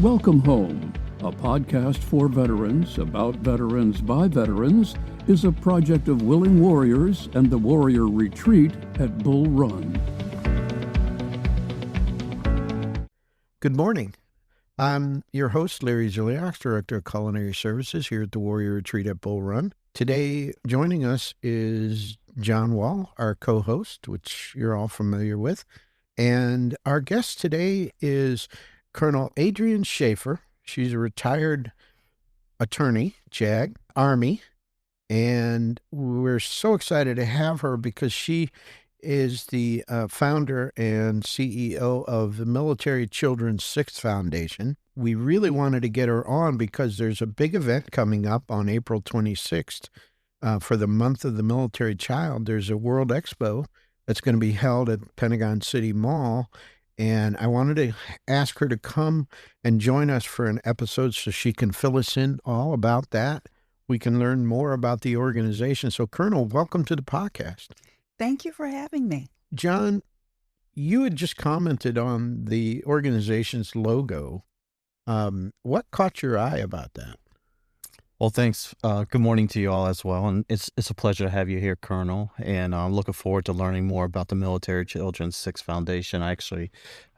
Welcome Home, a podcast for veterans, about veterans by veterans, is a project of Willing Warriors and the Warrior Retreat at Bull Run. Good morning. I'm your host, Larry Ziliak, Director of Culinary Services here at the Warrior Retreat at Bull Run. Today, joining us is John Wall, our co-host, which you're all familiar with. And our guest today is Colonel Adrienne Schaffer. She's a retired attorney, JAG, Army, and we're so excited to have her because she is the founder and CEO of the Military Children's Sixth Foundation. We really wanted to get her on because there's a big event coming up on April 26th for the month of the military child. There's a World Expo that's going to be held at Pentagon City Mall. And I wanted to ask her to come and join us for an episode so she can fill us in all about that. We can learn more about the organization. So, Colonel, welcome to the podcast. Thank you for having me. John, you had just commented on the organization's logo. What caught your eye about that? Well, thanks. Good morning to you all as well. And it's a pleasure to have you here, Colonel. And I'm looking forward to learning more about the Military Children's Sixth Foundation. I actually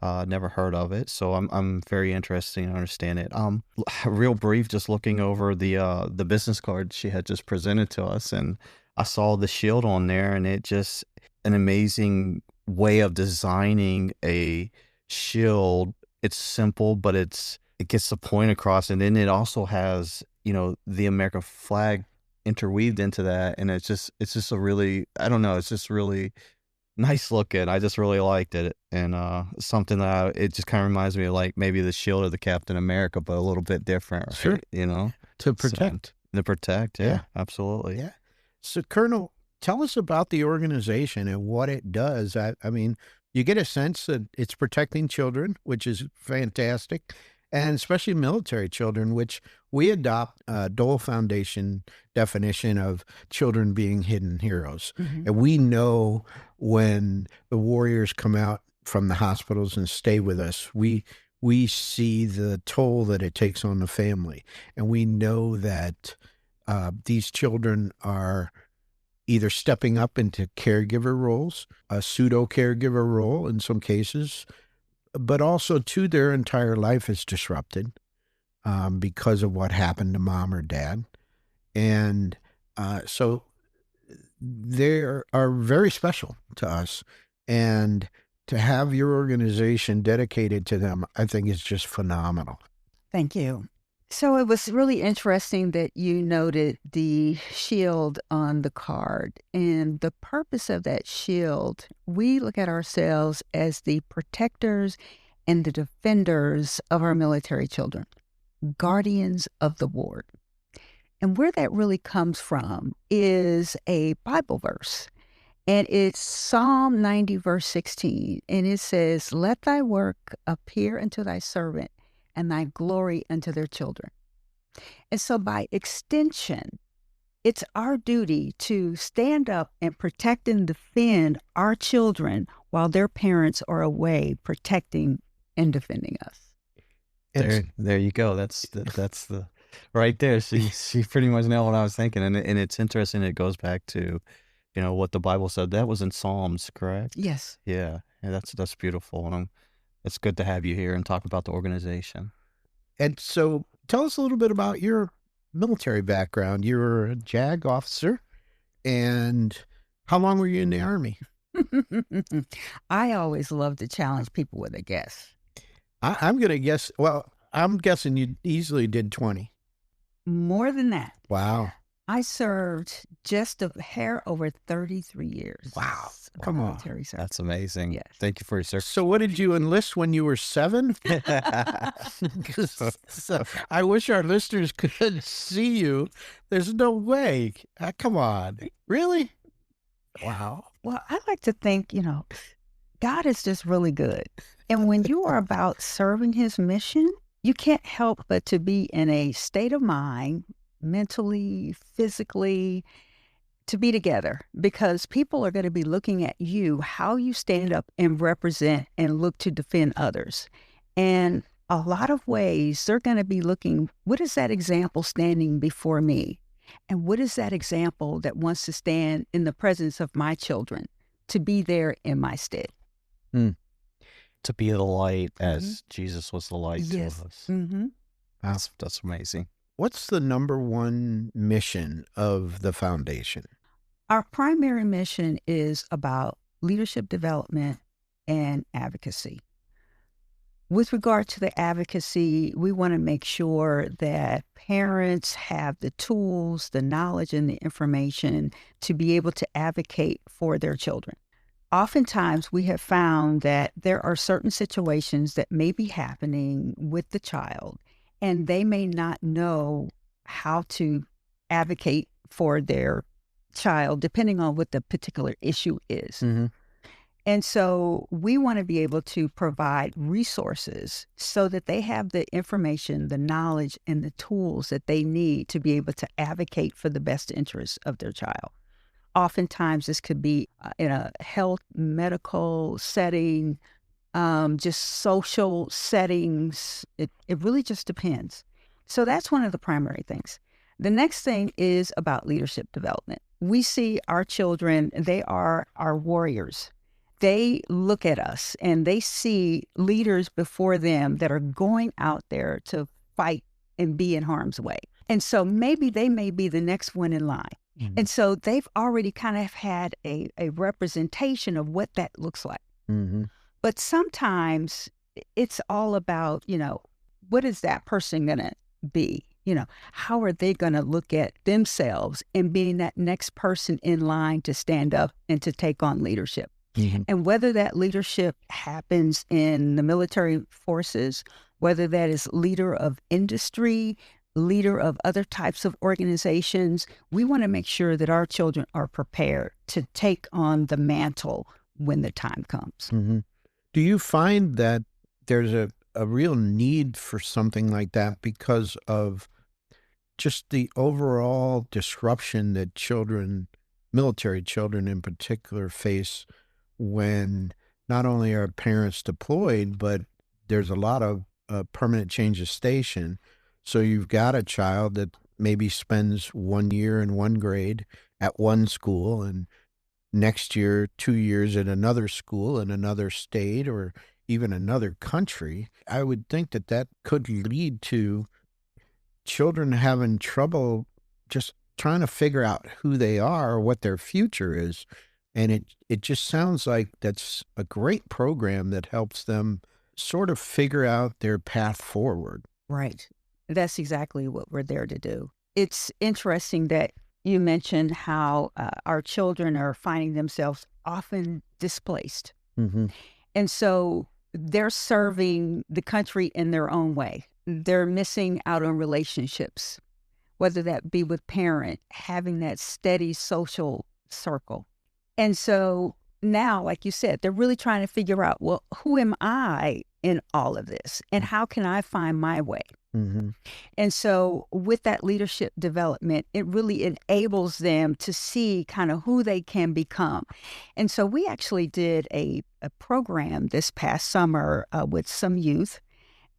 never heard of it, so I'm very interested in understand it. Real brief, just looking over the business card she had just presented to us, and I saw the shield on there, and it just an amazing way of designing a shield. It's simple, but it gets the point across, and then it also has the American flag interweaved into that. And it's just a really, I don't know, it's just really nice looking. I just really liked it. And something that it just kind of reminds me of like maybe the shield of the Captain America, but a little bit different, right? Sure. To protect. To protect. Yeah, absolutely. Yeah. So, Colonel, tell us about the organization and what it does. I mean, you get a sense that it's protecting children, which is fantastic. And especially military children, which we adopt Dole Foundation definition of children being hidden heroes. Mm-hmm. And we know when the warriors come out from the hospitals and stay with us, we see the toll that it takes on the family. And we know that these children are either stepping up into caregiver roles, a pseudo-caregiver role in some cases, but also, too, their entire life is disrupted because of what happened to mom or dad. And so they are very special to us. And to have your organization dedicated to them, I think is just phenomenal. Thank you. So it was really interesting that you noted the shield on the card. And the purpose of that shield, we look at ourselves as the protectors and the defenders of our military children, guardians of the ward. And where that really comes from is a Bible verse. And it's Psalm 90, verse 16. And it says, "Let thy work appear unto thy servant, and thy glory unto their children." And so by extension, it's our duty to stand up and protect and defend our children while their parents are away protecting and defending us. There you go. That's the right there. She pretty much nailed what I was thinking. And it's interesting. It goes back to, what the Bible said. That was in Psalms, correct? Yes. Yeah. That's beautiful. And it's good to have you here and talk about the organization. And so tell us a little bit about your military background. You were a JAG officer, and how long were you in the Army? I always love to challenge people with a guess. I'm going to guess, I'm guessing you easily did 20. More than that. Wow. I served just a hair over 33 years. Wow. Come on. That's amazing. Yes. Thank you for your service. So what did you enlist when you were 7? So I wish our listeners could see you. There's no way. Come on. Really? Wow. Well, I like to think, God is just really good. And when you are about serving his mission, you can't help but to be in a state of mind, mentally, physically, to be together, because people are going to be looking at you, how you stand up and represent and look to defend others. And a lot of ways, they're going to be looking, what is that example standing before me? And what is that example that wants to stand in the presence of my children to be there in my stead? Mm. To be the light as Jesus was the light to Yes. us. Mm-hmm. That's amazing. What's the number one mission of the foundation? Our primary mission is about leadership development and advocacy. With regard to the advocacy, we want to make sure that parents have the tools, the knowledge, and the information to be able to advocate for their children. Oftentimes, we have found that there are certain situations that may be happening with the child, and they may not know how to advocate for their child, depending on what the particular issue is. Mm-hmm. And so we want to be able to provide resources so that they have the information, the knowledge, and the tools that they need to be able to advocate for the best interests of their child. Oftentimes, this could be in a health, medical setting, just social settings. It really just depends. So that's one of the primary things. The next thing is about leadership development. We see our children, they are our warriors. They look at us and they see leaders before them that are going out there to fight and be in harm's way. And so maybe they may be the next one in line. Mm-hmm. And so they've already kind of had a representation of what that looks like. Mm-hmm. But sometimes it's all about, what is that person going to be? How are they going to look at themselves and being that next person in line to stand up and to take on leadership? Mm-hmm. And whether that leadership happens in the military forces, whether that is leader of industry, leader of other types of organizations, we want to make sure that our children are prepared to take on the mantle when the time comes. Mm-hmm. Do you find that there's a real need for something like that because of just the overall disruption that children, military children in particular, face when not only are parents deployed, but there's a lot of permanent change of station? So you've got a child that maybe spends 1 year in one grade at one school and next year, 2 years at another school in another state or even another country. I would think that that could lead to children having trouble just trying to figure out who they are or what their future is. And it just sounds like that's a great program that helps them sort of figure out their path forward. Right. That's exactly what we're there to do. It's interesting that you mentioned how our children are finding themselves often displaced. Mm-hmm. And so they're serving the country in their own way. They're missing out on relationships, whether that be with parent, having that steady social circle. And so now, like you said, they're really trying to figure out, well, who am I in all of this? And how can I find my way? Mm-hmm. And so with that leadership development, it really enables them to see kind of who they can become. And so we actually did a program this past summer with some youth.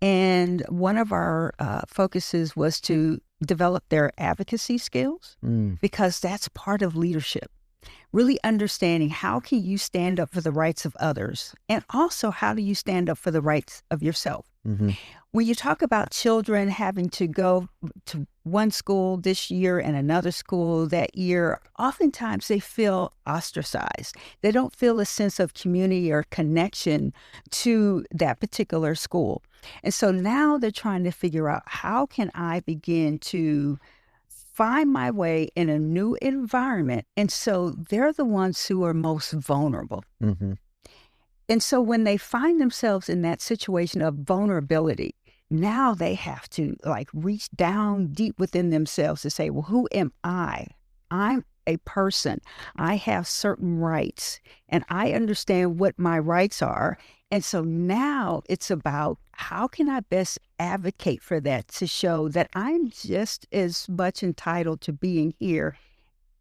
And one of our focuses was to develop their advocacy skills, because that's part of leadership. Really understanding how can you stand up for the rights of others, and also how do you stand up for the rights of yourself. Mm-hmm. When you talk about children having to go to one school this year and another school that year, oftentimes they feel ostracized. They don't feel a sense of community or connection to that particular school. And so now they're trying to figure out, how can I begin to find my way in a new environment? And so they're the ones who are most vulnerable. Mm-hmm. And so when they find themselves in that situation of vulnerability, now they have to reach down deep within themselves to say, well, who am I? I'm a person. I have certain rights, and I understand what my rights are. And so now it's about, how can I best advocate for that to show that I'm just as much entitled to being here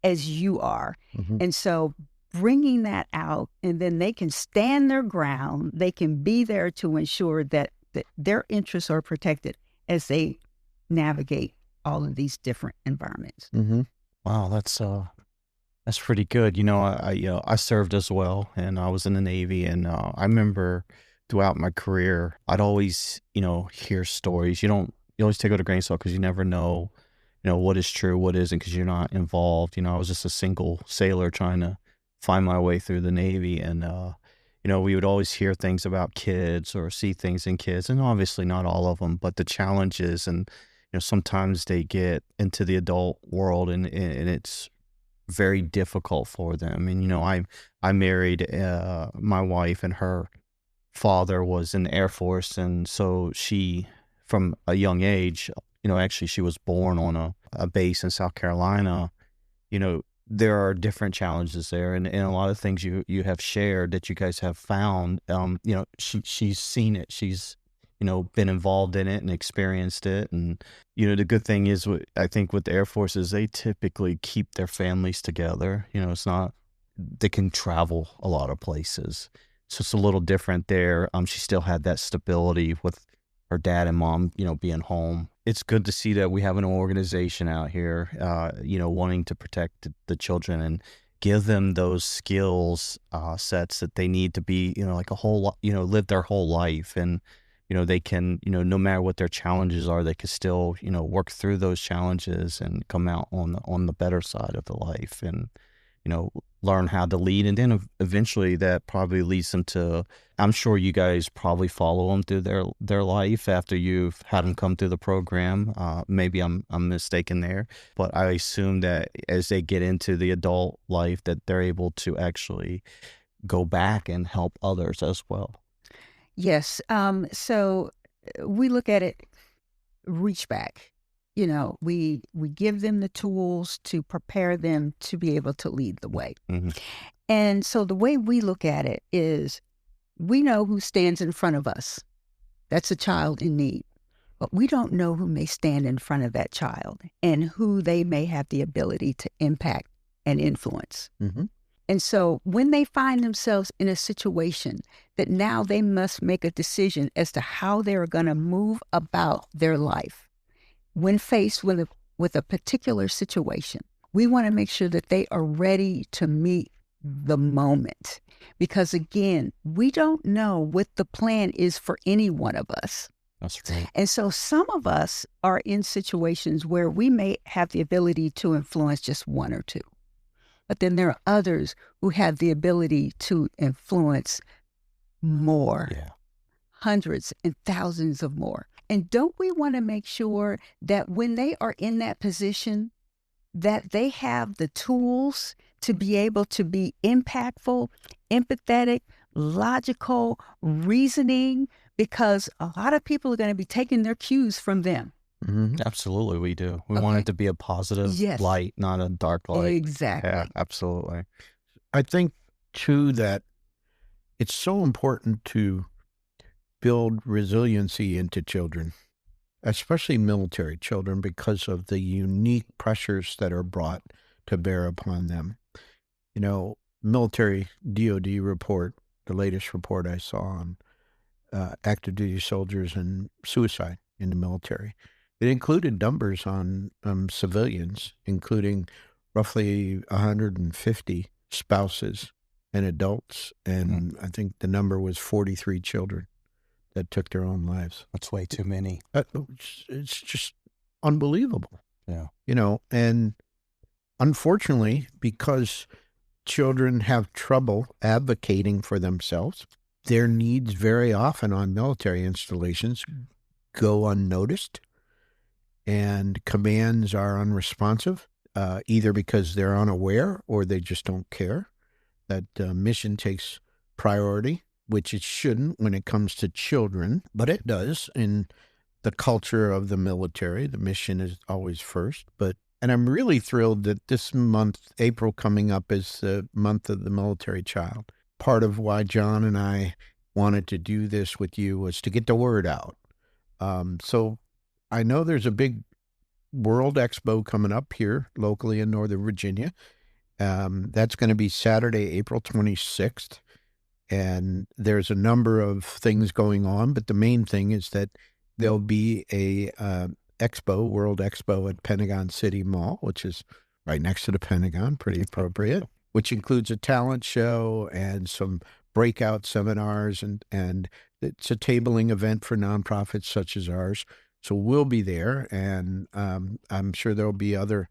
as you are. Mm-hmm. And so bringing that out, and then they can stand their ground. They can be there to ensure that that their interests are protected as they navigate all of these different environments. Mm-hmm. Wow, that's pretty good. I served as well, and I was in the Navy, and I remember throughout my career, I'd always, hear stories. You always take it with a grain of salt because you never know, what is true, what isn't, because you're not involved. I was just a single sailor trying to find my way through the Navy, and we would always hear things about kids or see things in kids, and obviously not all of them, but the challenges, and sometimes they get into the adult world, and it's very difficult for them. And I married my wife, and her father was in the Air Force, and so she, from a young age, actually she was born on a base in South Carolina. There are different challenges there, and a lot of things you have shared that you guys have found. She's seen it. She's been involved in it and experienced it. And the good thing is, I think with the Air Force is they typically keep their families together. It's not, they can travel a lot of places, so it's a little different there. She still had that stability with her dad and mom, being home. It's good to see that we have an organization out here, wanting to protect the children and give them those skills sets that they need to be, like a whole, live their whole life. And they can, no matter what their challenges are, they can still, work through those challenges and come out on the better side of the life, and, learn how to lead. And then eventually that probably leads them to, I'm sure you guys probably follow them through their life after you've had them come through the program. Maybe I'm mistaken there, but I assume that as they get into the adult life that they're able to actually go back and help others as well. Yes. So we look at it, reach back. We give them the tools to prepare them to be able to lead the way. Mm-hmm. And so the way we look at it is, we know who stands in front of us. That's a child in need. But we don't know who may stand in front of that child and who they may have the ability to impact and influence. Mm-hmm. And so when they find themselves in a situation that now they must make a decision as to how they're going to move about their life, when faced with a particular situation, we want to make sure that they are ready to meet the moment. Because again, we don't know what the plan is for any one of us. That's right. And so some of us are in situations where we may have the ability to influence just one or two. But then there are others who have the ability to influence more, hundreds and thousands of more. And don't we want to make sure that when they are in that position, that they have the tools to be able to be impactful, empathetic, logical, reasoning, because a lot of people are going to be taking their cues from them. Mm-hmm. Absolutely, we do. We want it to be a positive light, not a dark light. Exactly. Yeah, absolutely. I think, too, that it's so important to build resiliency into children, especially military children, because of the unique pressures that are brought to bear upon them. Military DOD report, the latest report I saw on active duty soldiers and suicide in the military, it included numbers on civilians, including roughly 150 spouses and adults, and I think the number was 43 children that took their own lives. That's way too many. It's just unbelievable. Yeah. And unfortunately, because children have trouble advocating for themselves, their needs very often on military installations go unnoticed, and commands are unresponsive, either because they're unaware or they just don't care that mission takes priority, which it shouldn't when it comes to children, but it does in the culture of the military. The mission is always first. And I'm really thrilled that this month, April coming up, is the month of the military child. Part of why John and I wanted to do this with you was to get the word out. So I know there's a big World Expo coming up here locally in Northern Virginia. That's going to be Saturday, April 26th. And there's a number of things going on, but the main thing is that there'll be a expo, World Expo at Pentagon City Mall, which is right next to the Pentagon, pretty appropriate, which includes a talent show and some breakout seminars, and it's a tabling event for nonprofits such as ours. So we'll be there, and I'm sure there'll be other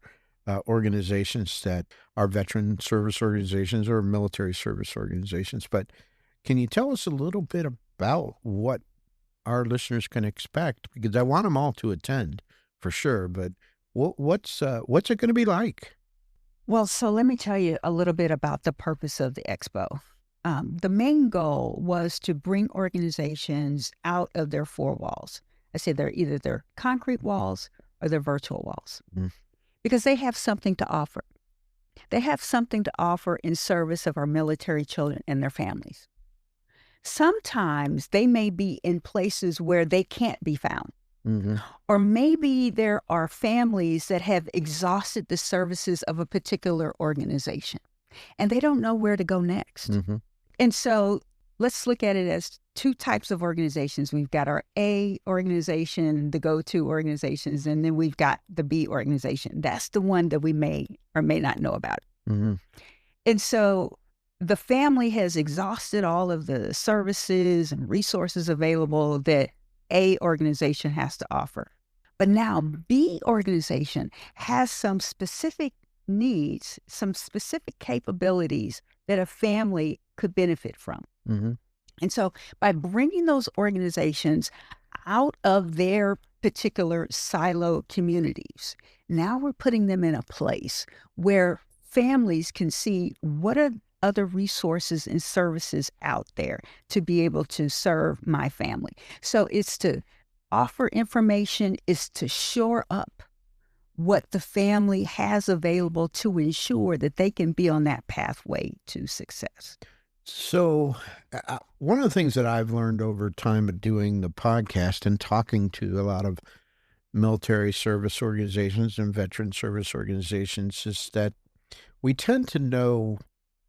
organizations that are veteran service organizations or military service organizations. But can you tell us a little bit about what our listeners can expect? Because I want them all to attend for sure, but what's it going to be like? Well, so let me tell you a little bit about the purpose of the expo. The main goal was to bring organizations out of their four walls. I say they're either their concrete walls or their virtual walls, because they have something to offer. They have something to offer in service of our military children and their families. Sometimes they may be in places where they can't be found. Or maybe there are families that have exhausted the services of a particular organization and they don't know where to go next. And so let's look at it as two types of organizations. We've got our A organization, the go-to organizations, and then we've got the B organization. That's the one that we may or may not know about. And so the family has exhausted all of the services and resources available that A organization has to offer. But now B organization has some specific needs, some specific capabilities that a family could benefit from. And so by bringing those organizations out of their particular silo communities, now we're putting them in a place where families can see what are other resources and services out there to be able to serve my family. So it's to offer information, is to shore up what the family has available to ensure that they can be on that pathway to success. So one of the things that I've learned over time of doing the podcast and talking to a lot of military service organizations and veteran service organizations is that we tend to know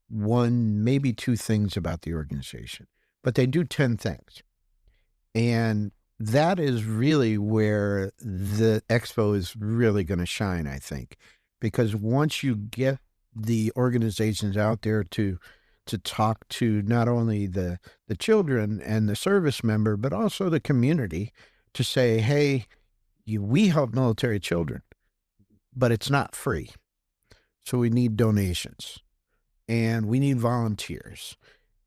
one, maybe two things about the organization, but they do 10 things. And that is really where the expo is really going to shine, I think, because once you get the organizations out there to talk to not only the children and the service member, but also the community, to say, hey, we help military children, but it's not free. So we need donations and we need volunteers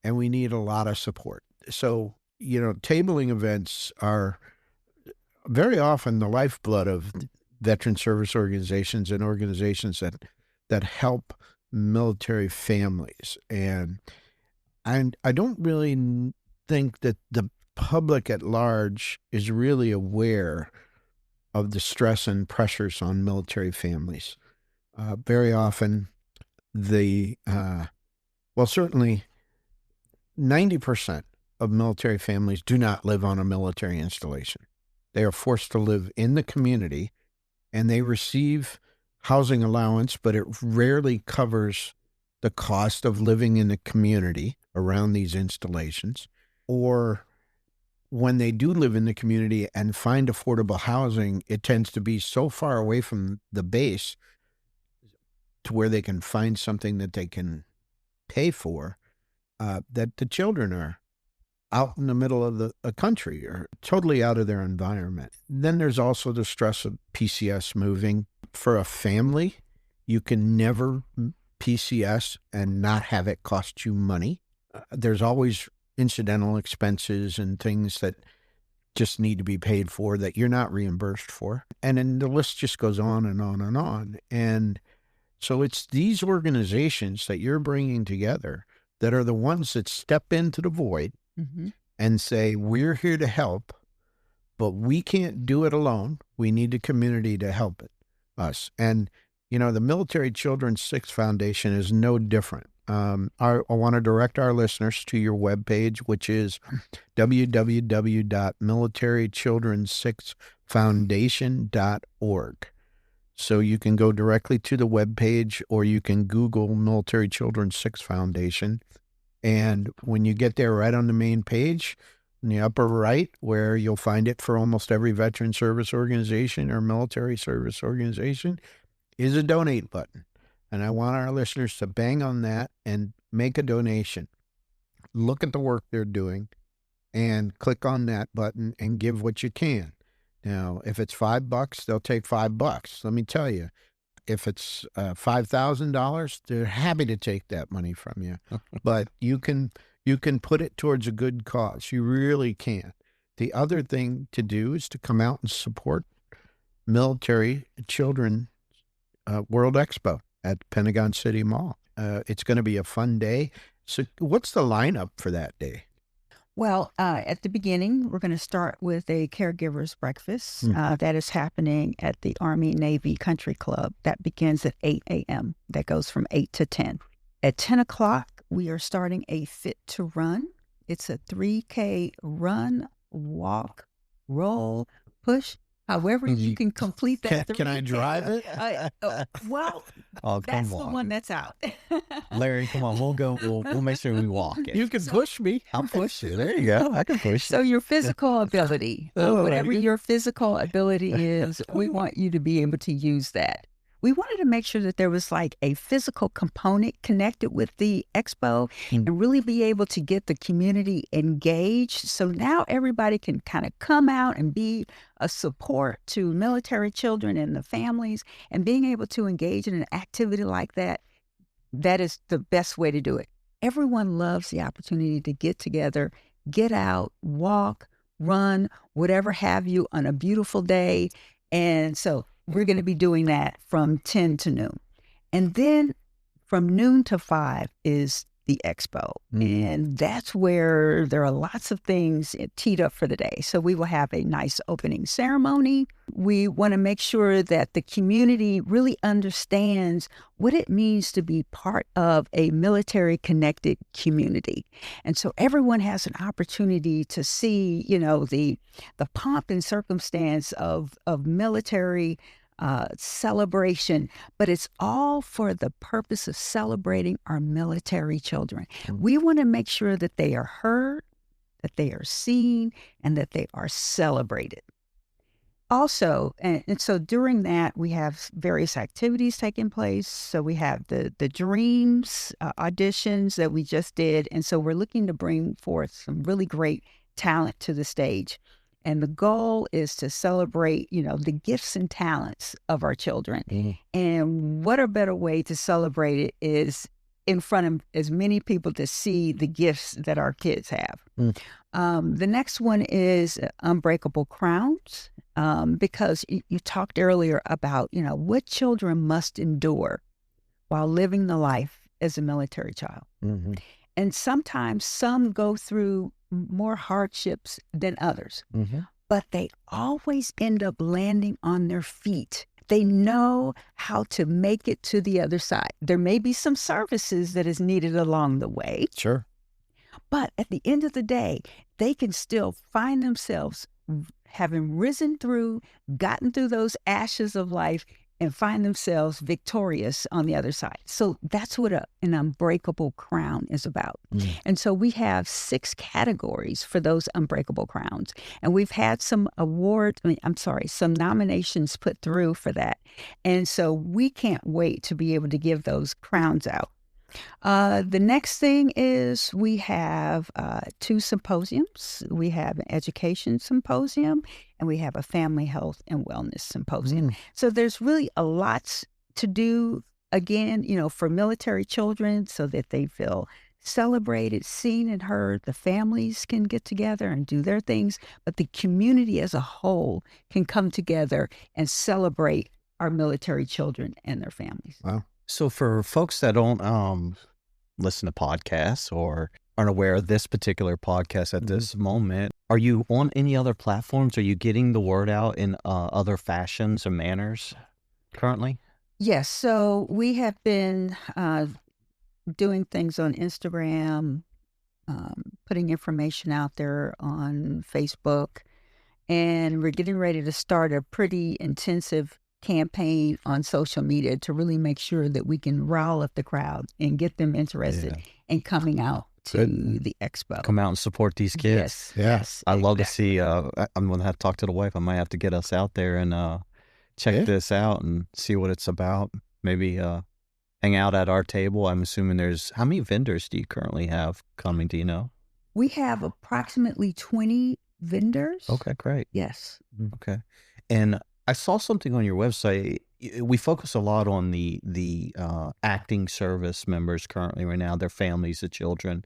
and we need a lot of support. So, tabling events are very often the lifeblood of veteran service organizations and organizations that help military families. And I don't really think that the public at large is really aware of the stress and pressures on military families. Very often certainly 90% of military families do not live on a military installation. They are forced to live in the community and they receive housing allowance, but it rarely covers the cost of living in the community around these installations. Or when they do live in the community and find affordable housing, it tends to be so far away from the base to where they can find something that they can pay for, that the children are out in the middle of the country or totally out of their environment. Then there's also the stress of PCS moving. For a family, you can never PCS and not have it cost you money. There's always incidental expenses and things that just need to be paid for that you're not reimbursed for. And then the list just goes on and on and on. And so it's these organizations that you're bringing together that are the ones that step into the void and say, we're here to help, but we can't do it alone. We need the community to help us. And, the Military Children's 6 Foundation is no different. I want to direct our listeners to your webpage, which is www.militarychildren6foundation.org. So you can go directly to the webpage or you can Google Military Children's 6 Foundation And when you get there, right on the main page, in the upper right, where you'll find it for almost every veteran service organization or military service organization, is a donate button. And I want our listeners to bang on that and make a donation. Look at the work they're doing and click on that button and give what you can. Now, if it's $5, they'll take $5. Let me tell you, if it's $5,000, they're happy to take that money from you. But you can put it towards a good cause. You really can. The other thing to do is to come out and support Military Children World Expo at Pentagon City Mall. It's going to be a fun day. So what's the lineup for that day? Well, at the beginning, we're going to start with a caregiver's breakfast. That is happening at the Army-Navy Country Club. That begins at 8 a.m. That goes from 8 to 10. At 10 o'clock, we are starting a Fit to Run. It's a 3K run, walk, roll, push. However you can complete that. Can I drive it? Well, that's the one that's out. Larry, come on, we'll go. We'll make sure we walk it. You can push me. I'll push you. There you go. I can push you. So your physical ability, whatever your physical ability is, we want you to be able to use that. We wanted to make sure that there was like a physical component connected with the expo and really be able to get the community engaged. So now everybody can kind of come out and be a support to military children and the families, and being able to engage in an activity like that. That is the best way to do it. Everyone loves the opportunity to get together, get out, walk, run, whatever have you on a beautiful day. And so we're going to be doing that from 10 to noon. And then from noon to 5 is the expo. And that's where there are lots of things teed up for the day. So we will have a nice opening ceremony. We want to make sure that the community really understands what it means to be part of a military-connected community. And so everyone has an opportunity to see, the pomp and circumstance of military celebration, but it's all for the purpose of celebrating our military children. We want to make sure that they are heard, that they are seen, and that they are celebrated. Also, and so during that, we have various activities taking place. So we have the Dreams auditions that we just did. And so we're looking to bring forth some really great talent to the stage. And the goal is to celebrate, the gifts and talents of our children. And what a better way to celebrate it is in front of as many people to see the gifts that our kids have. The next one is Unbreakable Crowns, because you talked earlier about, what children must endure while living the life as a military child. And sometimes some go through more hardships than others, but they always end up landing on their feet. They know how to make it to the other side. There may be some services that is needed along the way. Sure. But at the end of the day, they can still find themselves having risen through, gotten through those ashes of life, and find themselves victorious on the other side. So that's what an unbreakable crown is about. And so we have 6 categories for those unbreakable crowns. And we've had some some nominations put through for that. And so we can't wait to be able to give those crowns out. The next thing is we have 2 symposiums. We have an education symposium and we have a family health and wellness symposium. So there's really a lot to do, again, for military children so that they feel celebrated, seen and heard. The families can get together and do their things, but the community as a whole can come together and celebrate our military children and their families. Wow. So for folks that don't listen to podcasts or aren't aware of this particular podcast at this moment, are you on any other platforms? Are you getting the word out in other fashions or manners currently? Yes. So we have been doing things on Instagram, putting information out there on Facebook, and we're getting ready to start a pretty intensive campaign on social media to really make sure that we can rile up the crowd and get them interested in coming out to Good. the expo. Come out and support these kids. Yes, Yeah. yes. I love to exactly. see. I'm gonna have to talk to the wife. I might have to get us out there and check Yeah. this out and see what it's about. Maybe hang out at our table. I'm assuming how many vendors do you currently have coming? Do you know? We have approximately 20 vendors. Okay, great. Yes. Okay. And I saw something on your website. We focus a lot on the acting service members currently right now, their families, the children,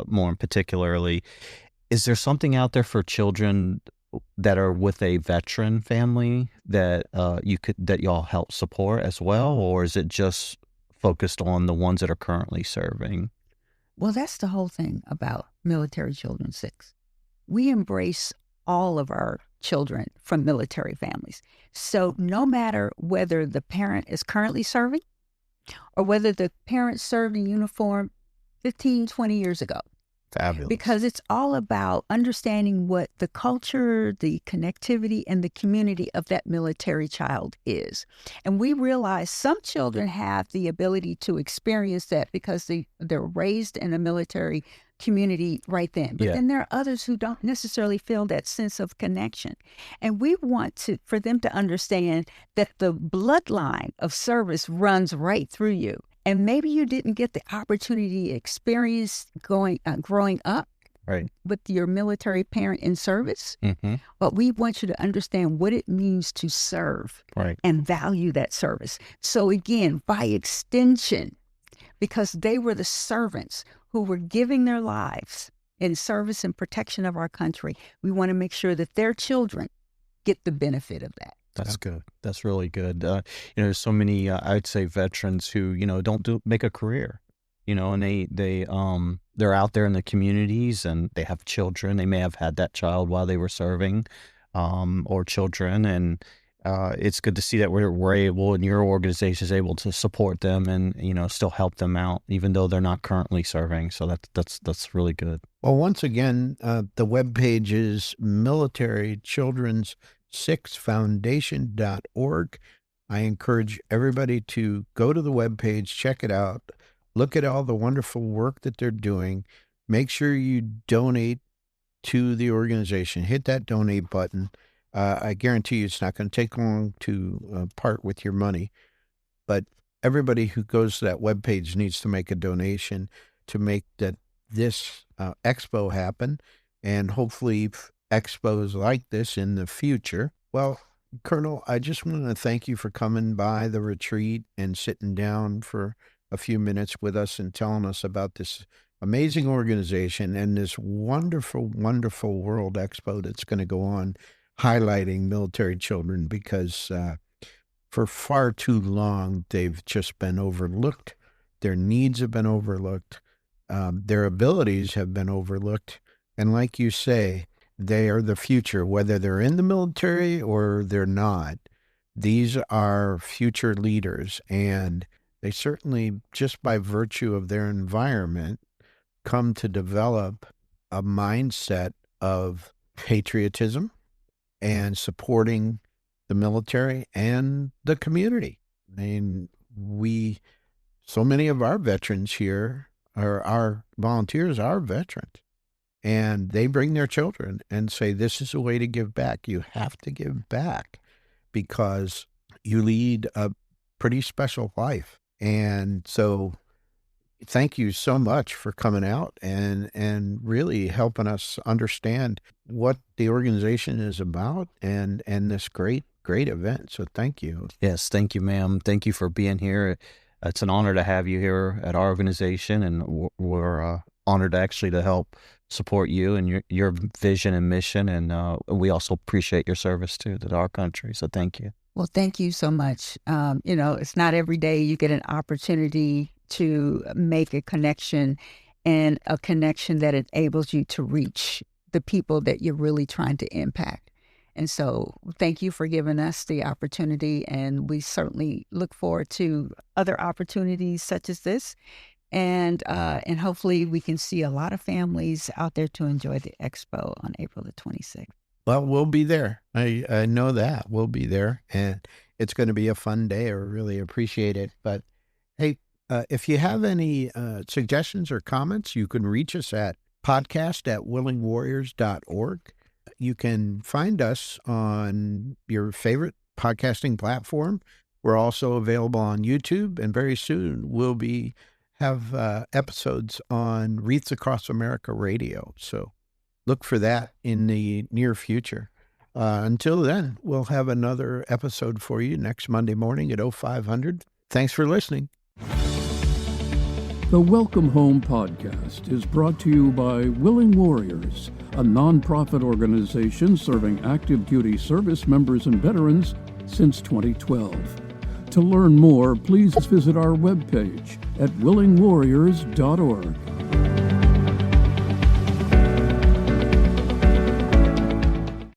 more in particularly. Is there something out there for children that are with a veteran family that that y'all help support as well, or is it just focused on the ones that are currently serving? Well, that's the whole thing about Military Children 6. We embrace all of our children from military families. So no matter whether the parent is currently serving or whether the parent served in uniform 15, 20 years ago, Fabulous. because it's all about understanding what the culture, the connectivity, and the community of that military child is. And we realize some children have the ability to experience that because they're raised in a military community right then. But Yeah. then there are others who don't necessarily feel that sense of connection. And we want for them to understand that the bloodline of service runs right through you. And maybe you didn't get the opportunity to experience growing up Right. with your military parent in service, Mm-hmm. but we want you to understand what it means to serve Right. and value that service. So again, by extension, because they were the servants who were giving their lives in service and protection of our country, we want to make sure that their children get the benefit of that. That's good. That's really good. There's so many, I'd say, veterans who, don't make a career, and they're out there in the communities and they have children. They may have had that child while they were serving, or children. And it's good to see that we're able, and your organization is able to support them and, still help them out, even though they're not currently serving. So that's really good. Well, once again, the webpage is militarychildren's6foundation.org. I encourage everybody to go to the webpage, check it out, look at all the wonderful work that they're doing. Make sure you donate to the organization. Hit that donate button. I guarantee you it's not going to take long to part with your money, but everybody who goes to that webpage needs to make a donation to make this expo happen, and hopefully expos like this in the future. Well, Colonel, I just want to thank you for coming by the retreat and sitting down for a few minutes with us and telling us about this amazing organization and this wonderful, wonderful World Expo that's going to go on highlighting military children, because for far too long they've just been overlooked. Their needs have been overlooked. Their abilities have been overlooked. And like you say, they are the future, whether they're in the military or they're not. These are future leaders, and they certainly, just by virtue of their environment, come to develop a mindset of patriotism and supporting the military and the community. I mean, so many of our veterans here, or our volunteers, are veterans, and they bring their children and say, this is a way to give back. You have to give back because you lead a pretty special life. And so thank you so much for coming out and really helping us understand what the organization is about and this great event. So thank you. Yes, thank you, ma'am. Thank you for being here. It's an honor to have you here at our organization, and we're honored actually to help support you and your vision and mission. And we also appreciate your service too to our country. So thank you. Well, thank you so much. It's not every day you get an opportunity to make a connection, and a connection that enables you to reach the people that you're really trying to impact. And so thank you for giving us the opportunity, and we certainly look forward to other opportunities such as this. And hopefully we can see a lot of families out there to enjoy the expo on April the 26th. Well, we'll be there. I know that. We'll be there, and it's going to be a fun day. I really appreciate it. But hey, If you have any suggestions or comments, you can reach us at podcast@willingwarriors.org. You can find us on your favorite podcasting platform. We're also available on YouTube, and very soon we'll have episodes on Wreaths Across America Radio. So look for that in the near future. Until then, we'll have another episode for you next Monday morning at 0500. Thanks for listening. The Welcome Home podcast is brought to you by Willing Warriors, a nonprofit organization serving active duty service members and veterans since 2012. To learn more, please visit our webpage at willingwarriors.org.